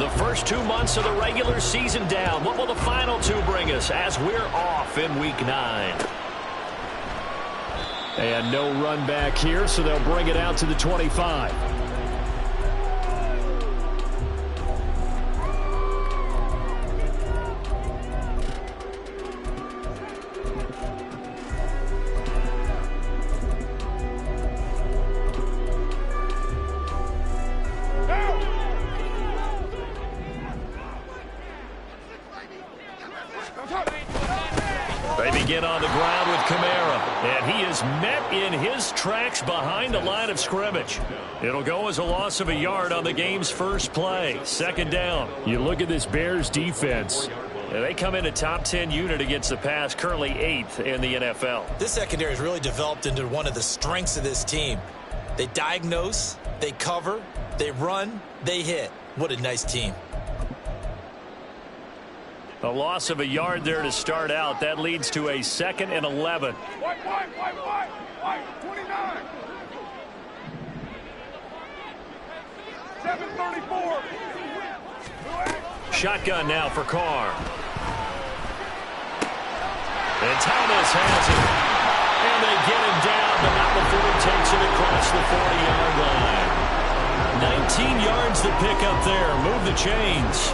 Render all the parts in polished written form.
The first 2 months of the regular season down. What will the final 2 bring us as we're off in Week 9? And no run back here, so they'll bring it out to the 25. Begin on the ground with Kamara, and he is met in his tracks behind the line of scrimmage. It'll go as a loss of a yard on the game's first play. Second down. You look at this Bears defense. They come in a top 10 unit against the pass, currently 8th in the NFL. This secondary has really developed into one of the strengths of this team. They diagnose, they cover, they run, they hit. What a nice team. A loss of a yard there to start out. That leads to a 2nd and 11. White, 29. 7:34. Shotgun now for Carr. And Thomas has it. And they get him down, but not before he takes it across the 40-yard line. 19 yards to pick up there. Move the chains.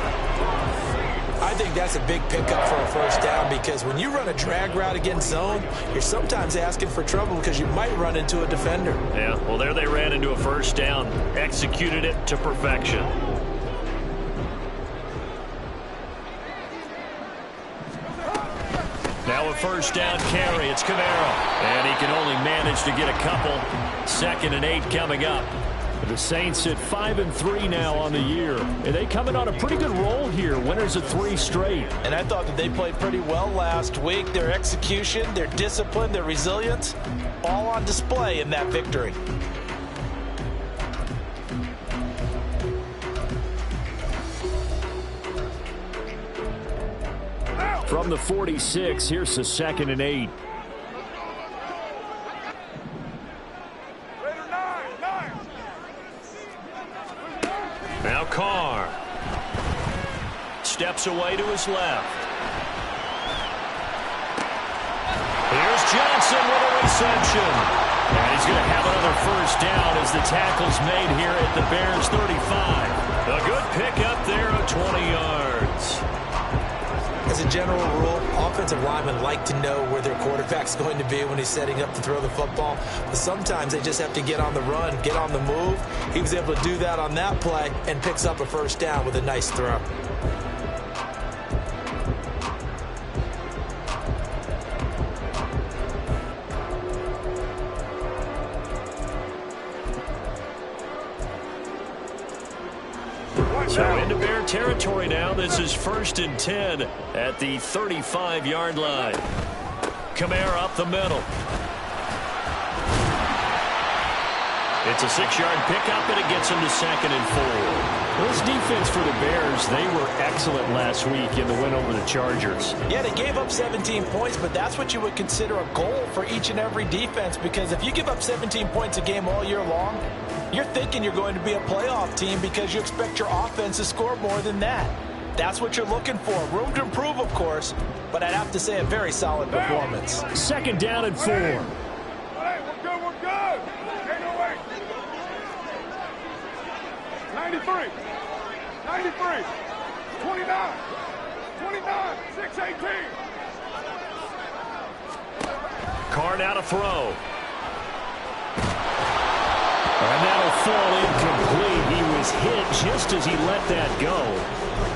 I think that's a big pickup for a first down because when you run a drag route against zone, you're sometimes asking for trouble because you might run into a defender. Yeah, well, there they ran into a first down. Executed it to perfection. Now a first down carry. It's Kamara. And he can only manage to get a couple. 2nd and 8 coming up. The Saints at 5-3 now on the year. And they coming on a pretty good roll here. Winners of 3 straight. And I thought that they played pretty well last week. Their execution, their discipline, their resilience, all on display in that victory. From the 46, here's the 2nd and 8. Now Carr steps away to his left. Here's Johnson with a reception. And he's going to have another first down as the tackle's made here at the Bears 35. A good pickup there of 20 yards. As a general rule, offensive linemen like to know where their quarterback's going to be when he's setting up to throw the football. But sometimes they just have to get on the run, get on the move. He was able to do that on that play and picks up a first down with a nice throw. So into Bear territory now. This is 1st and 10 at the 35-yard line. Kamara up the middle. It's a 6-yard pickup, and it gets him to 2nd and 4. This defense for the Bears, they were excellent last week in the win over the Chargers. Yeah, they gave up 17 points, but that's what you would consider a goal for each and every defense, because if you give up 17 points a game all year long, you're thinking you're going to be a playoff team because you expect your offense to score more than that. That's what you're looking for. Room to improve, of course, but I'd have to say a very solid performance. 2nd down and 4. Hey, we're good. Ain't no way. 93. 29. 6-18. Carr now to throw. And that'll fall incomplete. He was hit just as he let that go.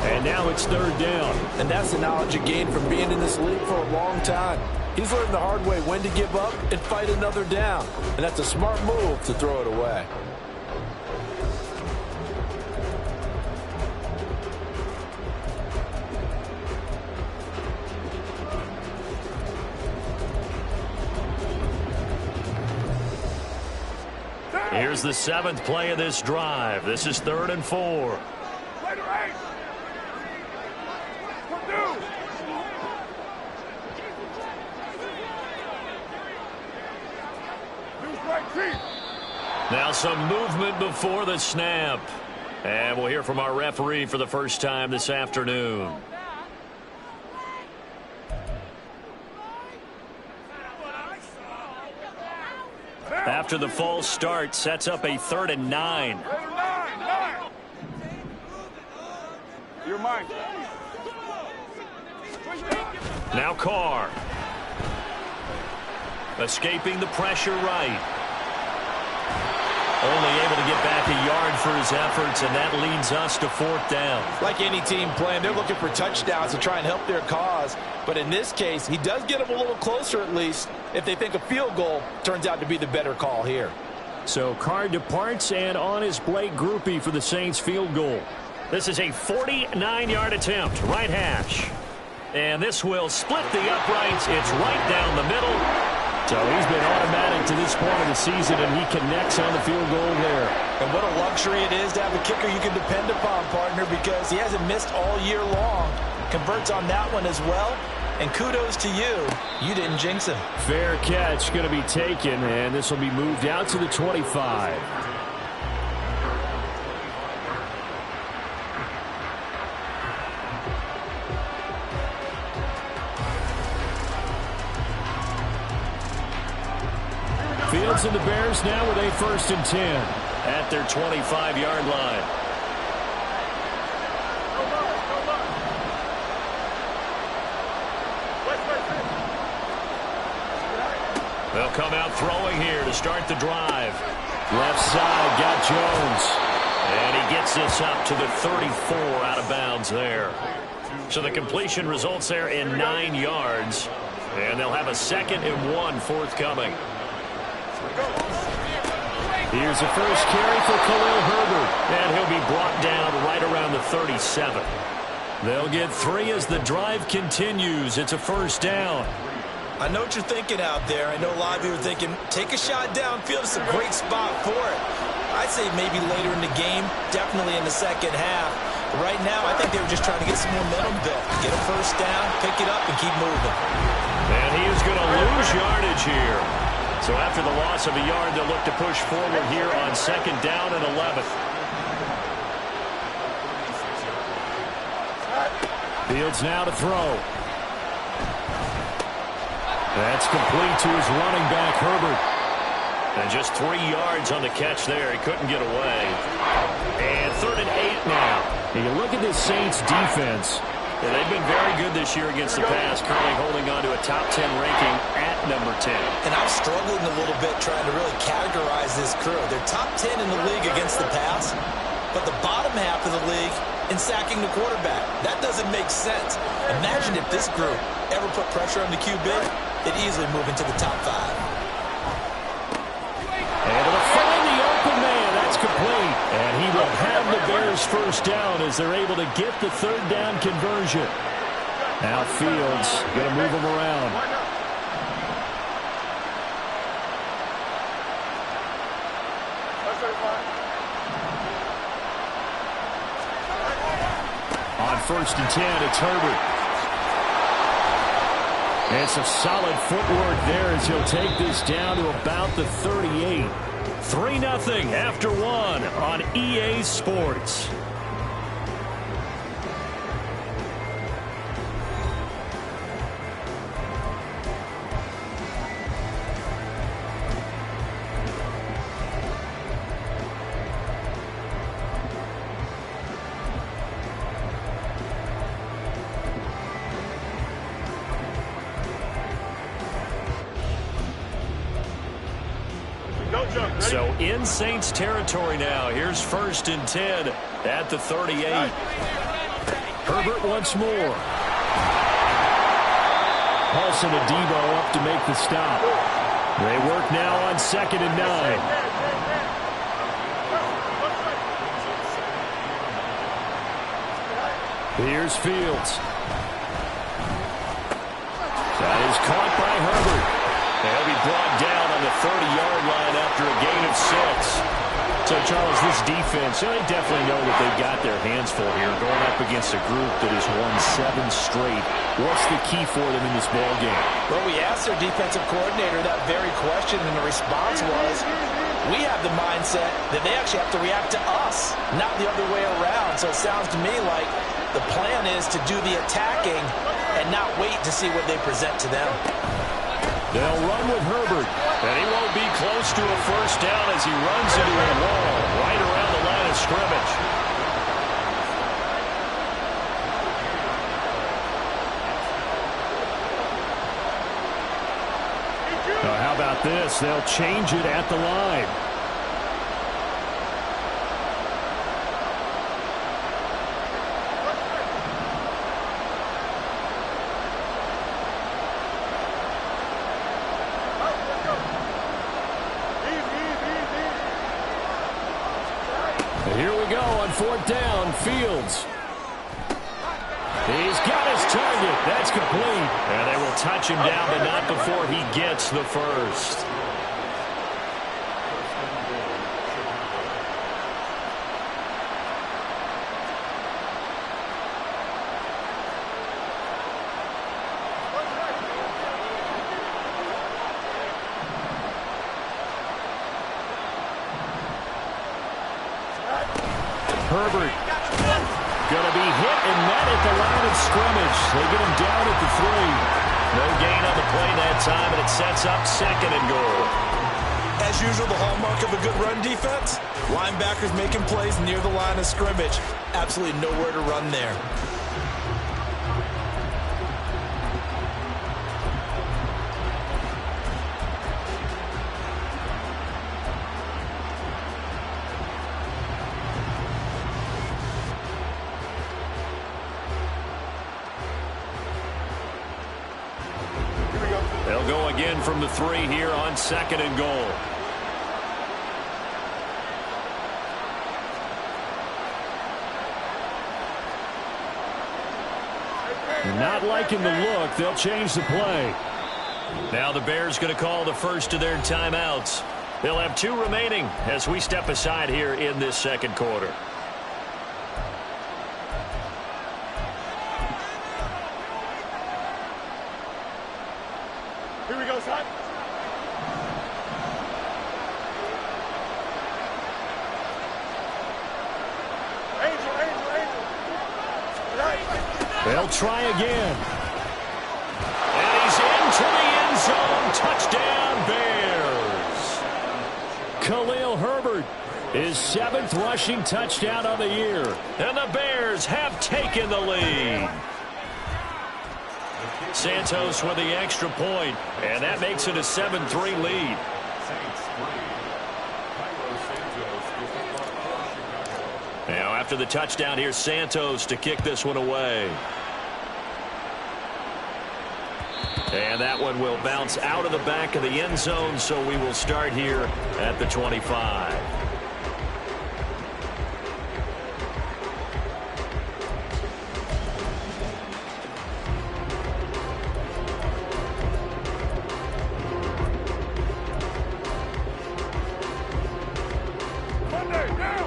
And now it's 3rd down. And that's the knowledge you gain from being in this league for a long time. He's learned the hard way when to give up and fight another down. And that's a smart move to throw it away. Here's the 7th play of this drive. This is 3rd and 4. Later 8. Purdue. Now some movement before the snap. And we'll hear from our referee for the first time this afternoon. After the false start, sets up a 3rd and 9. You're mine. Now Carr. Escaping the pressure right. Only able to get back a yard for his efforts, and that leads us to 4th down. Like any team playing, they're looking for touchdowns to try and help their cause. But in this case, he does get them a little closer at least if they think a field goal turns out to be the better call here. So Carr departs, and on is Blake Grupe for the Saints field goal. This is a 49-yard attempt, right hash. And this will split the uprights. It's right down the middle. So he's been automatic to this point of the season, and he connects on the field goal there. And what a luxury it is to have a kicker you can depend upon, partner, because he hasn't missed all year long. Converts on that one as well. And kudos to you. You didn't jinx him. Fair catch going to be taken, and this will be moved out to the 25. Fields and the Bears now with a 1st and 10 at their 25-yard line. They'll come out throwing here to start the drive. Left side, got Jones. And he gets this up to the 34 out of bounds there. So the completion results there in 9 yards. And they'll have a 2nd and 1 forthcoming. Here's the first carry for Khalil Herbert. And he'll be brought down right around the 37. They'll get 3 as the drive continues. It's a 1st down. I know what you're thinking out there. I know a lot of you are thinking, take a shot downfield. It's a great spot for it. I'd say maybe later in the game, definitely in the second half. But right now, I think they were just trying to get some momentum built. Get a 1st down, pick it up, and keep moving. And he is going to lose yardage here. So after the loss of a yard, they'll look to push forward here on 2nd down and 11. Fields now to throw. That's complete to his running back, Herbert. And just 3 yards on the catch there. He couldn't get away. And 3rd and 8 now. You look at this Saints defense. Yeah, they've been very good this year against the pass, currently holding on to a top 10 ranking at number 10. And I'm struggling a little bit trying to really categorize this crew. They're top 10 in the league against the pass, but the bottom half of the league in sacking the quarterback. That doesn't make sense. Imagine if this group ever put pressure on the QB, they'd easily move into the top 5. Able to find the open man. That's complete. And he will have the Bears 1st down as they're able to get the 3rd down conversion. Now Fields going to move him around. On 1st and 10, it's Herbert. And some solid footwork there as he'll take this down to about the 38. 3-0 after 1 on EA Sports. So in Saints territory now. Here's 1st and 10 at the 38. Herbert once more. Paulson and Debo up to make the stop. They work now on 2nd and 9. Here's Fields. That is caught by Herbert. He'll be brought down on the 30-yard line after a gain of 6. So, Charles, this defense, they definitely know that they've got their hands full here, going up against a group that has won 7 straight. What's the key for them in this ball game? Well, we asked their defensive coordinator that very question, and the response was We have the mindset that they actually have to react to us, not the other way around. So it sounds to me like the plan is to do the attacking and not wait to see what they present to them. They'll run with Herbert. And he won't be close to a first down as he runs into a wall right around the line of scrimmage. Now, how about this? They'll change it at the line. Here we go on fourth down. Fields. He's got his target. That's complete. And they will touch him down, but not before he gets the first. Herbert going to be hit and met at the line of scrimmage. They get him down at the 3. No gain on the play that time, and it sets up second and goal. As usual, the hallmark of a good run defense, linebackers making plays near the line of scrimmage. Absolutely nowhere to run there. They'll go again from the 3 here on second and goal. Not liking the look. They'll change the play. Now the Bears going to call the first of their timeouts. They'll have 2 remaining as we step aside here in this second quarter. Here we go, son. Angel. Right. They'll try again. And he's into the end zone. Touchdown, Bears. Khalil Herbert, his 7th rushing touchdown of the year. And the Bears have taken the lead. Santos with the extra point, and that makes it a 7-3 lead. Now after the touchdown, here's Santos to kick this one away. And that one will bounce out of the back of the end zone, so we will start here at the 25.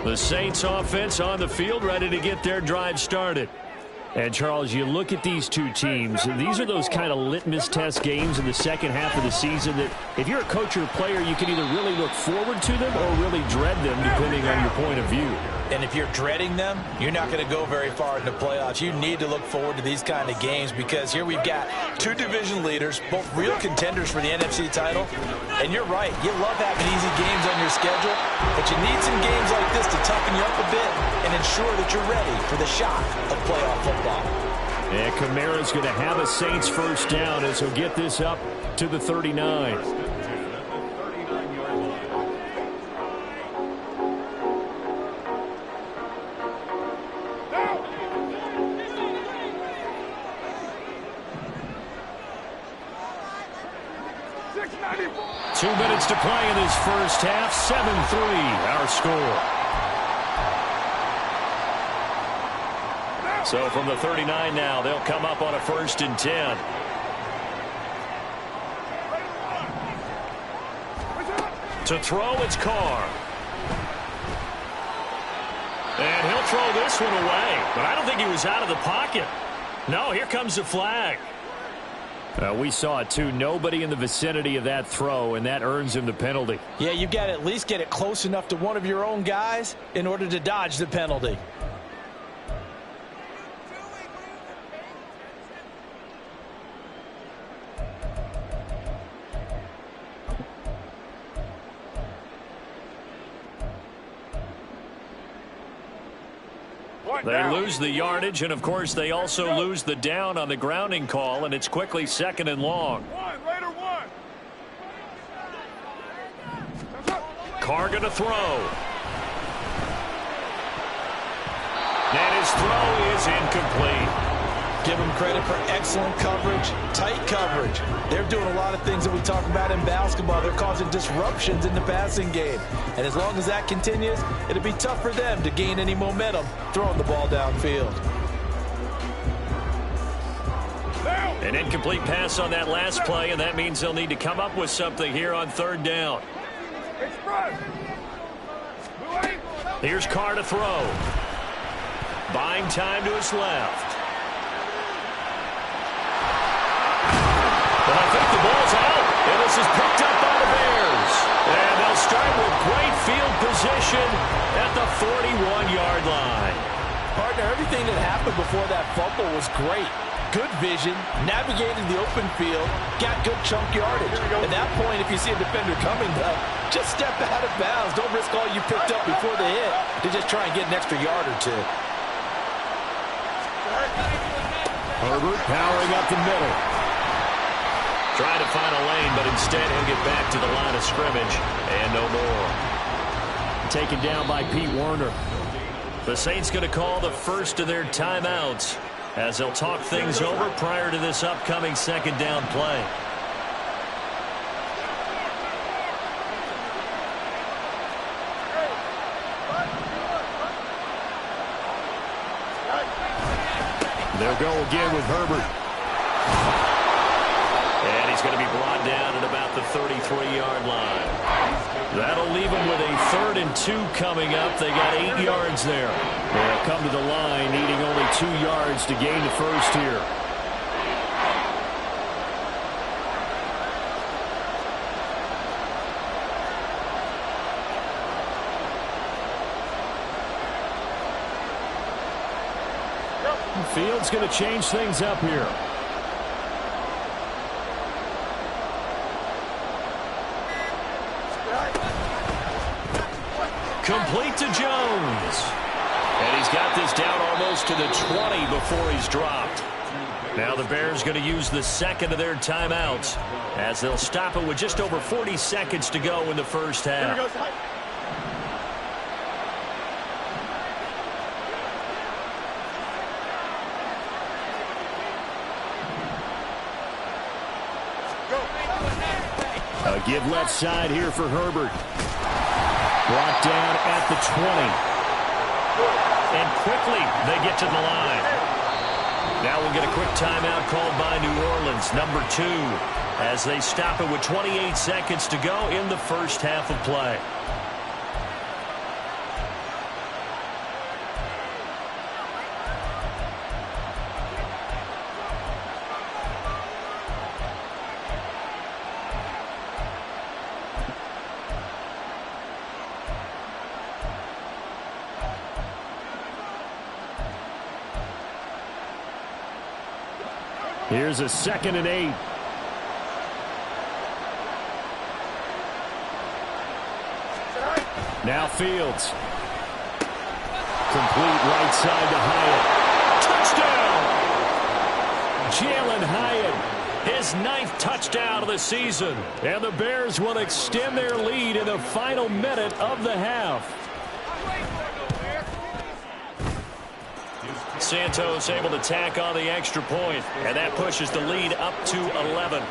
The Saints offense on the field, ready to get their drive started. And, Charles, you look at these two teams, and these are those kind of litmus test games in the second half of the season that if you're a coach or a player, you can either really look forward to them or really dread them, depending on your point of view. And if you're dreading them, you're not going to go very far in the playoffs. You need to look forward to these kind of games because here we've got 2 division leaders, both real contenders for the NFC title. And you're right, you love having easy games on your schedule, but you need some games like this to toughen you up a bit and ensure that you're ready for the shock of playoff football. And Kamara's going to have a Saints first down as he'll get this up to the 39. Two minutes to play in this first half. 7-3 our score. So from the 39 now, they'll come up on a 1st and 10. To throw, it's Carr. And he'll throw this one away. But I don't think he was out of the pocket. No, here comes the flag. We saw it, too. Nobody in the vicinity of that throw, and that earns him the penalty. Yeah, you've got to at least get it close enough to one of your own guys in order to dodge the penalty. They lose the yardage, and, of course, they also lose the down on the grounding call, and it's quickly 2nd and long. Carr going to throw. And his throw is incomplete. Give them credit for excellent coverage, tight coverage. They're doing a lot of things that we talk about in basketball. They're causing disruptions in the passing game. And as long as that continues, it'll be tough for them to gain any momentum throwing the ball downfield. An incomplete pass on that last play, and that means they'll need to come up with something here on 3rd down. Here's Carr to throw. Buying time to his left. But I think the ball's out, and this is picked up by the Bears. And they'll start with great field position at the 41-yard line. Partner, everything that happened before that fumble was great. Good vision, navigated the open field, got good chunk yardage. At that point, if you see a defender coming, though, just step out of bounds. Don't risk all you picked up before the hit to just try and get an extra yard or two. Herbert powering up the middle. Trying to find a lane, but instead he'll get back to the line of scrimmage and no more. Taken down by Pete Werner. The Saints going to call the first of their timeouts as they'll talk things over prior to this upcoming 2nd down play. They'll go again with Herbert. And he's going to be brought down at about the 33-yard line. That'll leave him with a 3rd and 2 coming up. They got 8 yards there. They'll come to the line needing only 2 yards to gain the first here. Fields going to change things up here. Complete to Jones. And he's got this down almost to the 20 before he's dropped. Now the Bears going to use the 2nd of their timeouts as they'll stop it with just over 40 seconds to go in the first half. A give left side here for Herbert. Brought down at the 20. And quickly they get to the line. Now we'll get a quick timeout called by New Orleans, number 2, as they stop it with 28 seconds to go in the first half of play. Here's a 2nd and 8. Now Fields. Complete right side to Hyatt. Touchdown! Jalen Hyatt, his 9th touchdown of the season. And the Bears will extend their lead in the final minute of the half. Santos able to tack on the extra point, and that pushes the lead up to 11.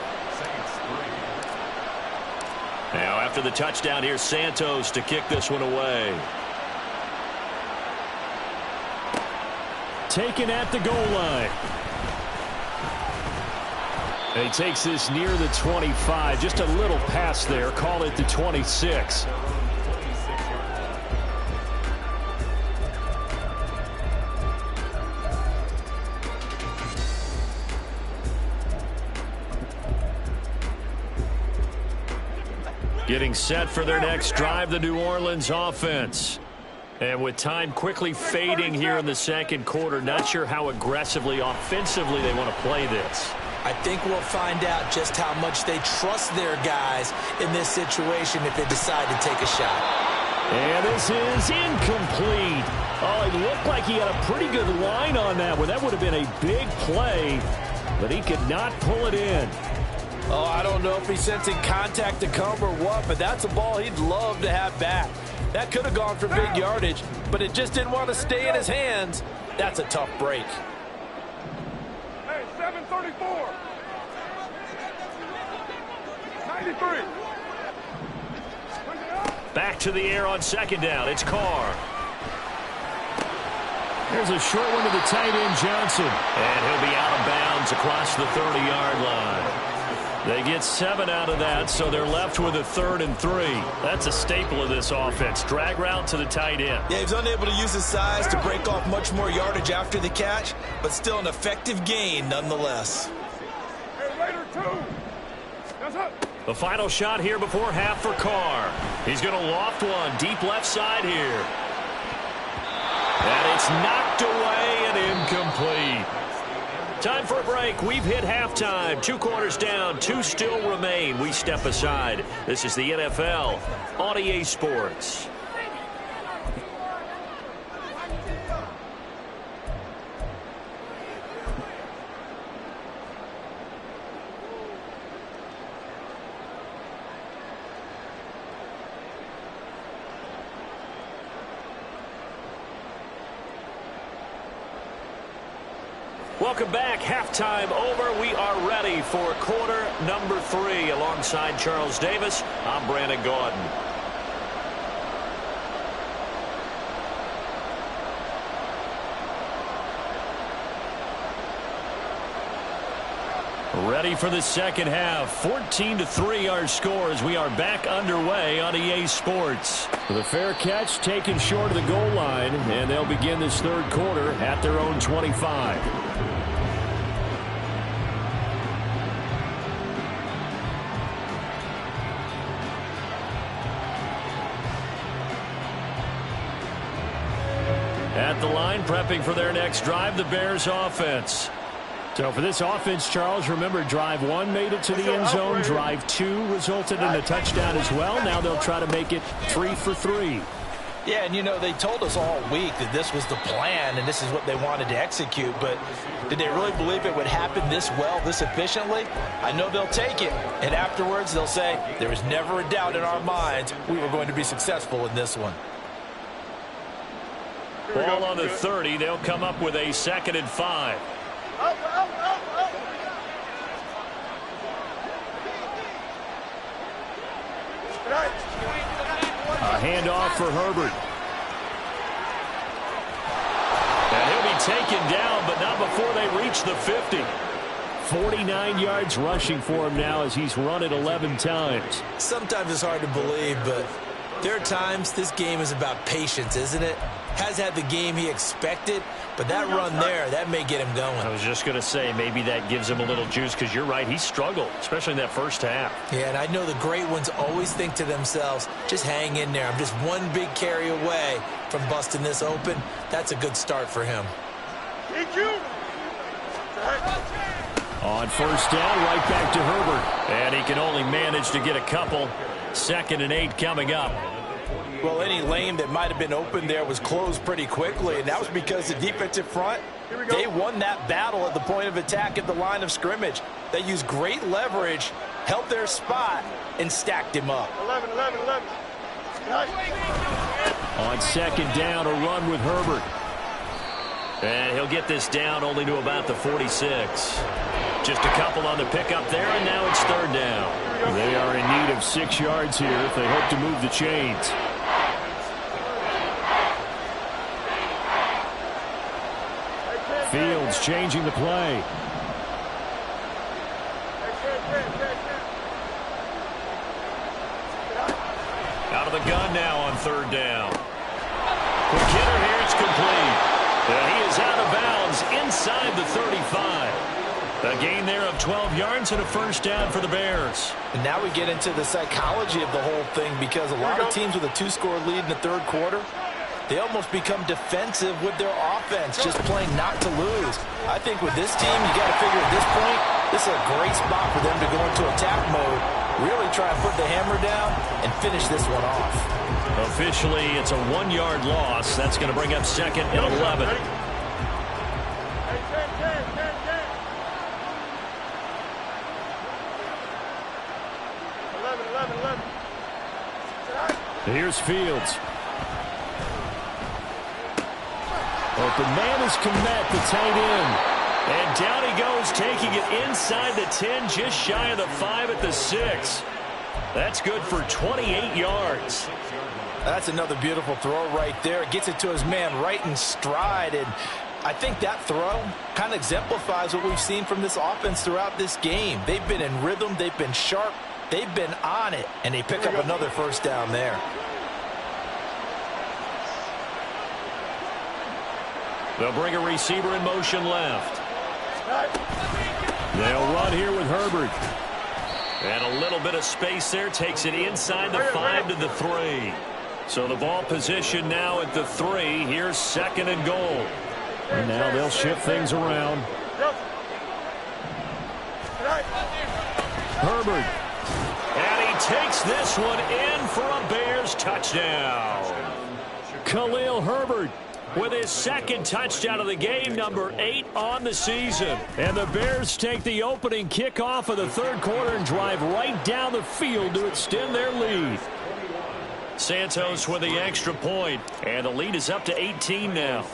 Now after the touchdown, here's Santos to kick this one away. Taken at the goal line. And he takes this near the 25. Just a little pass there. Call it the 26. Getting set for their next drive, the New Orleans offense. And with time quickly fading here in the second quarter, not sure how aggressively, offensively they want to play this. I think we'll find out just how much they trust their guys in this situation if they decide to take a shot. And this is incomplete. Oh, it looked like he had a pretty good line on that one. That would have been a big play, but he could not pull it in. Oh, I don't know if he's sensing contact to come or what, but that's a ball he'd love to have back. That could have gone for big yardage, but it just didn't want to stay in his hands. That's a tough break. Hey, 734. 93. Back to the air on second down. It's Carr. There's a short one to the tight end, Johnson. And he'll be out of bounds across the 30-yard line. They get 7 out of that, so they're left with a 3rd and 3. That's a staple of this offense. Drag route to the tight end. Yeah, he's unable to use his size to break off much more yardage after the catch, but still an effective gain nonetheless. Hey, later, 2. That's up. The final shot here before half for Carr. He's going to loft one deep left side here. And it's knocked away and incomplete. Time for a break. We've hit halftime. 2 quarters down. 2 still remain. We step aside. This is the NFL on EA Sports. Welcome back. Halftime over. We are ready for quarter number 3. Alongside Charles Davis, I'm Brandon Gaudin. Ready for the second half. 14-3 our score as we are back underway on EA Sports. The fair catch taken short of the goal line, and they'll begin this third quarter at their own 25. At the line, prepping for their next drive, the Bears offense. So for this offense, Charles, remember drive 1 made it to the end zone. Drive 2 resulted in a touchdown as well. Now they'll try to make it 3 for 3. Yeah, and you know, they told us all week that this was the plan and this is what they wanted to execute, but did they really believe it would happen this well, this efficiently? I know they'll take it, and afterwards they'll say, there was never a doubt in our minds we were going to be successful in this one. Ball on the 30. They'll come up with a 2nd and 5. A handoff for Herbert. And he'll be taken down, but not before they reach the 50. 49 yards rushing for him now as he's run it 11 times. Sometimes it's hard to believe, but there are times this game is about patience, isn't it? Has had the game he expected, but that run there, that may get him going. I was just going to say, maybe that gives him a little juice, because you're right, he struggled, especially in that first half. Yeah, and I know the great ones always think to themselves, just hang in there. I'm just one big carry away from busting this open. That's a good start for him. On first down, right back to Herbert. And he can only manage to get a couple. 2nd and 8 coming up. Well, any lane that might have been open there was closed pretty quickly, and that was because the defensive front, they won that battle at the point of attack at the line of scrimmage. They used great leverage, held their spot, and stacked him up. 11. On 2nd down, a run with Herbert. And he'll get this down only to about the 46. Just a couple on the pickup there, and now it's 3rd down. They are in need of 6 yards here if they hope to move the chains. Fields changing the play. Out of the gun now on 3rd down. Quick hitter here, it's complete. And he is out of bounds inside the 35. A gain there of 12 yards and a first down for the Bears. And now we get into the psychology of the whole thing, because a lot of teams with a 2-score lead in the third quarter, they almost become defensive with their offense, just playing not to lose. I think with this team, you got to figure at this point, this is a great spot for them to go into attack mode, really try and put the hammer down and finish this one off. Officially, it's a 1-yard loss. That's going to bring up second and 11. Here's Fields. Open man is Kmet, the tight end. And down he goes, taking it inside the 10, just shy of the 5 at the 6. That's good for 28 yards. That's another beautiful throw right there. Gets it to his man right in stride. And I think that throw kind of exemplifies what we've seen from this offense throughout this game. They've been in rhythm. They've been sharp. They've been on it. And they pick up another first down there. They'll bring a receiver in motion left. They'll run here with Herbert. And a little bit of space there. Takes it inside the 5 to the 3. So the ball position now at the 3. Here's second and goal. And now they'll shift things around. Herbert. And he takes this one in for a Bears touchdown. Khalil Herbert with his second touchdown of the game, number 8 on the season. And the Bears take the opening kickoff of the third quarter and drive right down the field to extend their lead. Santos with the extra point, and the lead is up to 18 now.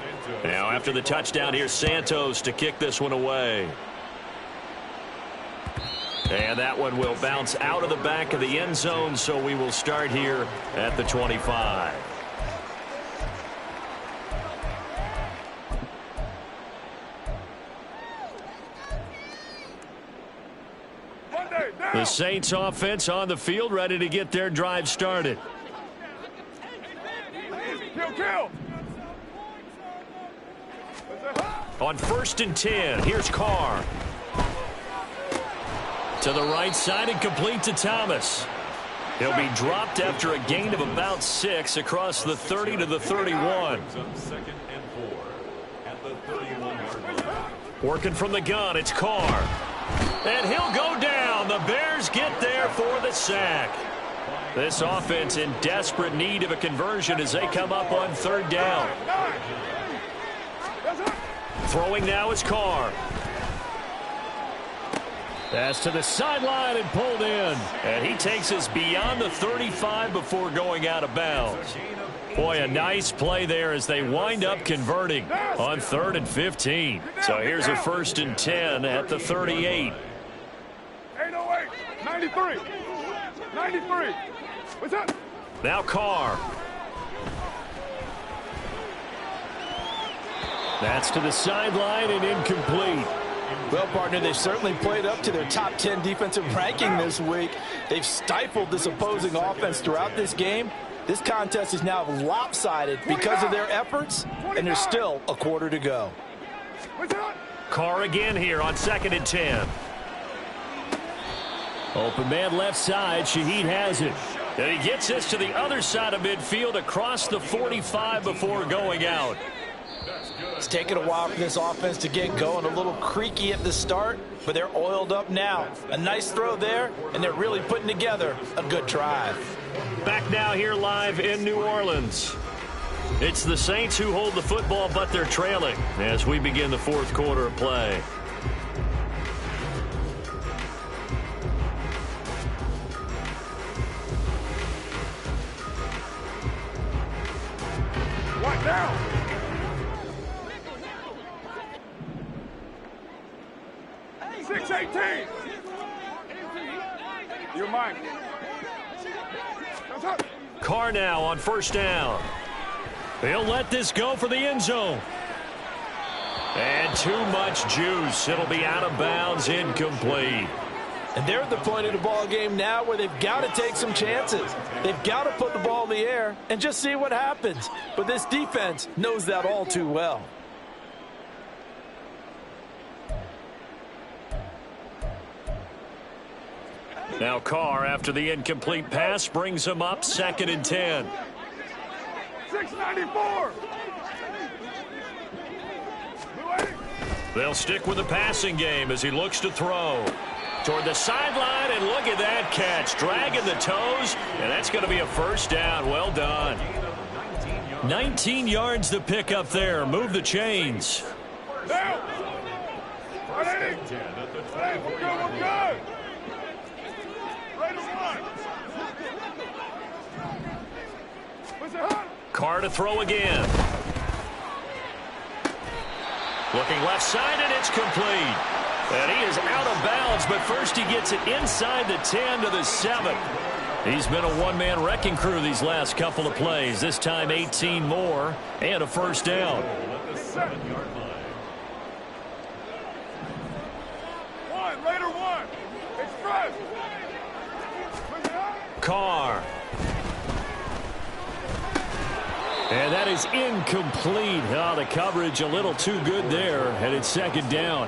Now after the touchdown, here's Santos to kick this one away. And that one will bounce out of the back of the end zone, so we will start here at the 25. The Saints offense on the field, ready to get their drive started. Kill. On 1st and 10, here's Carr. To the right side and complete to Thomas. He'll be dropped after a gain of about 6 across the 30 to the 31. Working from the gun, it's Carr. And he'll go down. The Bears get there for the sack. This offense in desperate need of a conversion as they come up on 3rd down. Throwing now is Carr. Pass to the sideline and pulled in. And he takes us beyond the 35 before going out of bounds. Boy, a nice play there as they wind up converting on 3rd and 15. So here's a 1st and 10 at the 38. 808, 93. What's up? Now Carr. That's to the sideline and incomplete. Well, partner, they've certainly played up to their top 10 defensive ranking this week. They've stifled this opposing offense throughout this game. This contest is now lopsided because of their efforts, and there's still a quarter to go. Carr again here on 2nd and 10. Open man left side. Shaheed has it. And he gets this to the other side of midfield across the 45 before going out. It's taken a while for this offense to get going. A little creaky at the start, but they're oiled up now. A nice throw there, and they're really putting together a good drive. Back now here live in New Orleans. It's the Saints who hold the football, but they're trailing as we begin the 4th quarter of play. What now? Hey, 618. You're mine. Carr now on 1st down. He'll let this go for the end zone. And too much juice. It'll be out of bounds, incomplete. And they're at the point of the ball game now where they've got to take some chances. They've got to put the ball in the air and just see what happens. But this defense knows that all too well. Now Carr, after the incomplete pass, brings him up 2nd and 10. 694. They'll stick with the passing game as he looks to throw. Toward the sideline, and look at that catch. Dragging the toes, and that's going to be a first down. Well done. 19 yards to pick up there. Move the chains. Down. Hey, we're good. Right as one. Carr to throw again. Looking left side, and it's complete. And he is out of bounds, but first he gets it inside the 10 to the 7. He's been a one-man wrecking crew these last couple of plays. This time 18 more and a first down. One. Express. Carr. And that is incomplete. Oh, the coverage a little too good there, and it's 2nd down.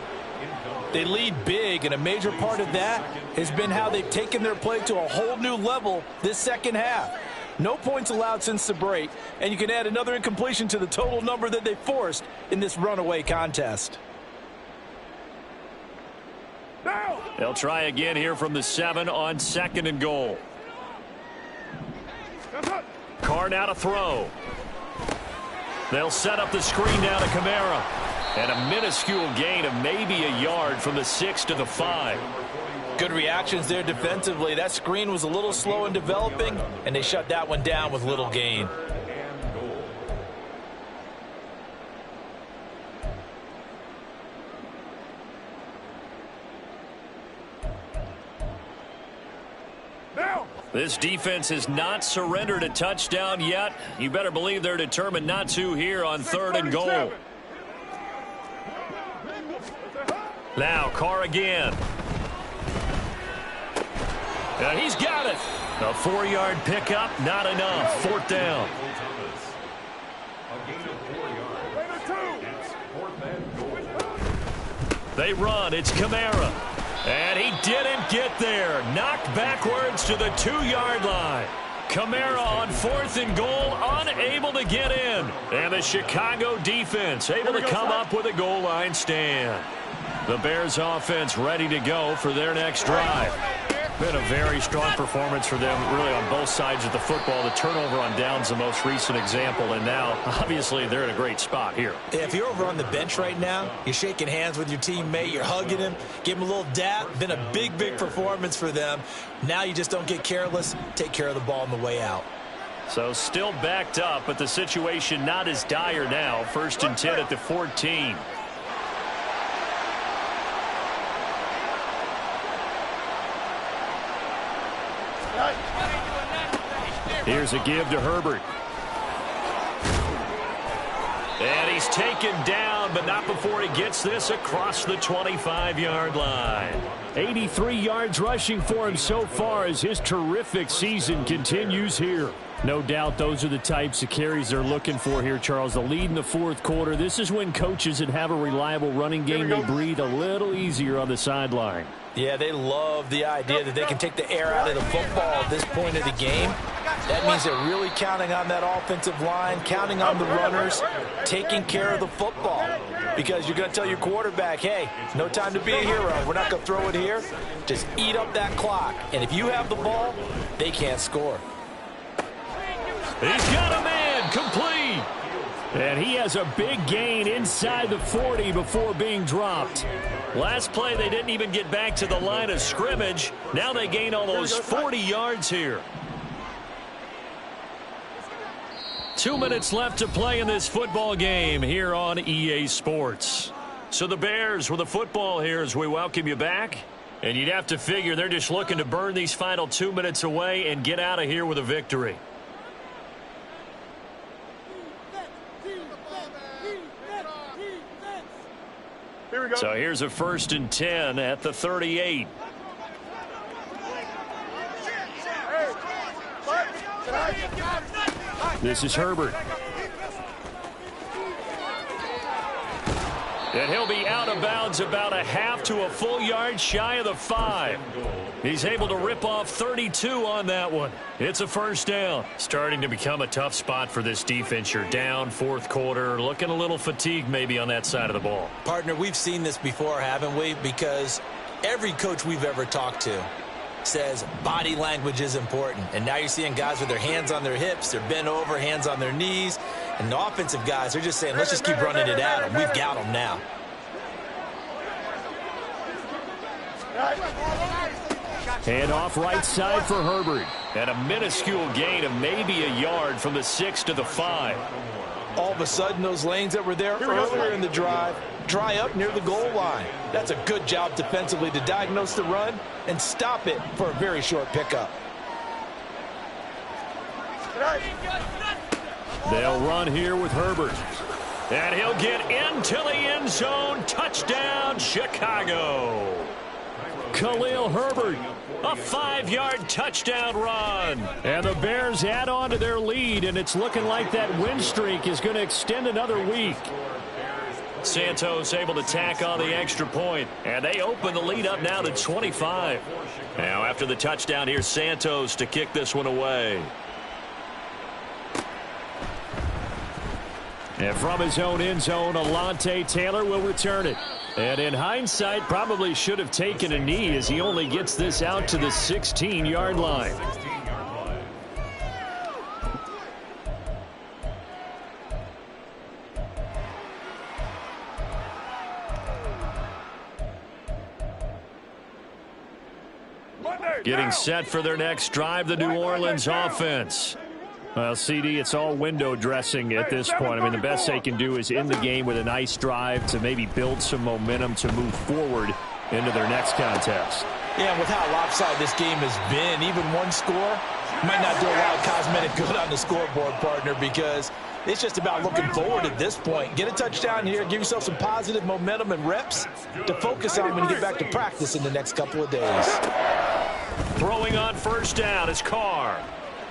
They lead big, and a major part of that has been how they've taken their play to a whole new level this second half. No points allowed since the break, and you can add another incompletion to the total number that they forced in this runaway contest. They'll try again here from the 7 on 2nd and goal. Carr now to throw. They'll set up the screen down to Kamara. And a minuscule gain of maybe a yard from the 6 to the 5. Good reactions there defensively. That screen was a little slow in developing, and they shut that one down with little gain. This defense has not surrendered a touchdown yet. You better believe they're determined not to here on 3rd and goal. Now Carr again. And he's got it. A 4-yard pickup, not enough. 4th down. They run. It's Kamara. And he didn't get there. Knocked backwards to the 2-yard line. Kamara on 4th and goal, unable to get in. And the Chicago defense able to come up with a goal line stand. The Bears offense ready to go for their next drive. Been a very strong performance for them, really, on both sides of the football. The turnover on downs the most recent example, and now, obviously, they're in a great spot here. If you're over on the bench right now, you're shaking hands with your teammate, you're hugging him, give him a little dap. Been a big performance for them. Now you just don't get careless. Take care of the ball on the way out. So still backed up, but the situation not as dire now. 1st and 10 at the 14. Here's a give to Herbert. And he's taken down, but not before he gets this across the 25-yard line. 83 yards rushing for him so far as his terrific season continues here. No doubt those are the types of carries they're looking for here, Charles. The lead in the 4th quarter. This is when coaches that have a reliable running game, they breathe a little easier on the sideline. Yeah, they love the idea that they can take the air out of the football at this point of the game. That means they're really counting on that offensive line, counting on the runners, taking care of the football. Because you're going to tell your quarterback, hey, no time to be a hero. We're not going to throw it here. Just eat up that clock. And if you have the ball, they can't score. He's got a man, complete. And he has a big gain inside the 40 before being dropped. Last play, they didn't even get back to the line of scrimmage. Now they gain almost 40 yards here. 2 minutes left to play in this football game here on EA Sports. So the Bears with the football here as we welcome you back. And you'd have to figure they're just looking to burn these final 2 minutes away and get out of here with a victory. Here we go. So here's a 1st and 10 at the 38. This is Herbert. And he'll be out of bounds about a half to a full yard shy of the 5. He's able to rip off 32 on that one. It's a first down. Starting to become a tough spot for this defense. You're down fourth quarter, looking a little fatigued maybe on that side of the ball. Partner, we've seen this before, haven't we? Because every coach we've ever talked to says body language is important. And now you're seeing guys with their hands on their hips, they're bent over, hands on their knees. And the offensive guys, they're just saying, let's just keep running it at them. We've got them now. Hand off right side for Herbert. And a minuscule gain of maybe a yard from the 6 to the 5. All of a sudden, those lanes that were there earlier in the drive dry up near the goal line. That's a good job defensively to diagnose the run and stop it for a very short pickup. They'll run here with Herbert. And he'll get into the end zone. Touchdown, Chicago. Khalil Herbert. A 5-yard touchdown run. And the Bears add on to their lead, and it's looking like that win streak is going to extend another week. Santos able to tack on the extra point, and they open the lead up now to 25. Now after the touchdown, here's Santos to kick this one away. And from his own end zone, Alontae Taylor will return it. And in hindsight, probably should have taken a knee as he only gets this out to the 16-yard line. Getting set for their next drive, the New Orleans offense. Well, CD, it's all window dressing at this point. I mean, the best they can do is end the game with a nice drive to maybe build some momentum to move forward into their next contest. Yeah, with how lopsided this game has been, even one score might not do a lot of cosmetic good on the scoreboard, partner, because it's just about looking forward at this point. Get a touchdown here, give yourself some positive momentum and reps to focus on when you get back to practice in the next couple of days. Throwing on first down is Carr.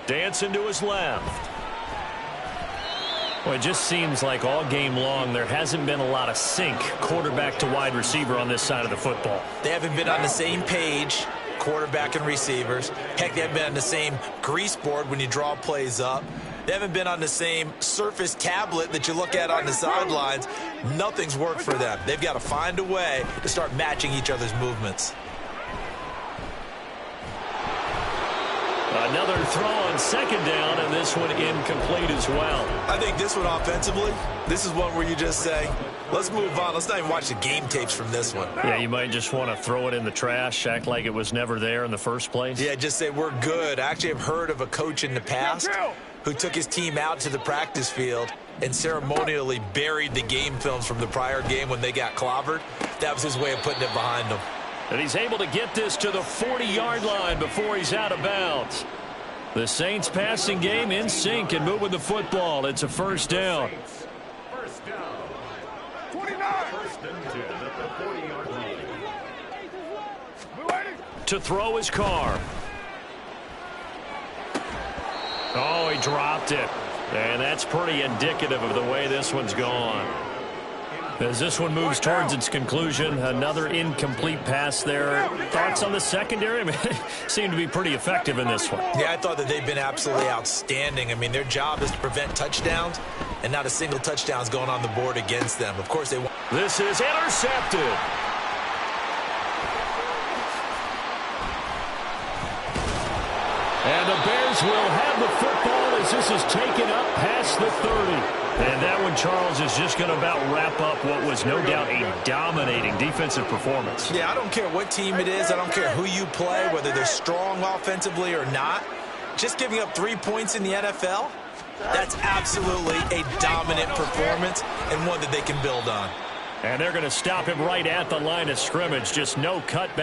Dancing to his left. Well, it just seems like all game long there hasn't been a lot of sync quarterback to wide receiver on this side of the football. They haven't been on the same page, quarterback and receivers. Heck, they haven't been on the same grease board when you draw plays up. They haven't been on the same Surface tablet that you look at on the sidelines. Nothing's worked for them. They've got to find a way to start matching each other's movements. Another throw on second down, and this one incomplete as well. I think this one offensively, this is one where you just say, let's move on. Let's not even watch the game tapes from this one. Yeah, you might just want to throw it in the trash, act like it was never there in the first place. Yeah, just say we're good. I actually have heard of a coach in the past who took his team out to the practice field and ceremonially buried the game films from the prior game when they got clobbered. That was his way of putting it behind them. And he's able to get this to the 40-yard line before he's out of bounds. The Saints passing game in sync and moving the football. It's a first down. First down. 29. To throw his Carr. Oh, he dropped it. And that's pretty indicative of the way this one's gone. As this one moves towards its conclusion, another incomplete pass there. Thoughts on the secondary? I mean, seem to be pretty effective in this one. Yeah, I thought that they've been absolutely outstanding. I mean, their job is to prevent touchdowns, and not a single touchdown's going on the board against them. Of course, they want. This is intercepted. And the Bears will have the football as this is taken up past the 30. And that one, Charles, is just going to about wrap up what was no doubt a dominating defensive performance. Yeah, I don't care what team it is. I don't care who you play, whether they're strong offensively or not. Just giving up 3 points in the NFL, that's absolutely a dominant performance and one that they can build on. And they're going to stop him right at the line of scrimmage. Just no cutback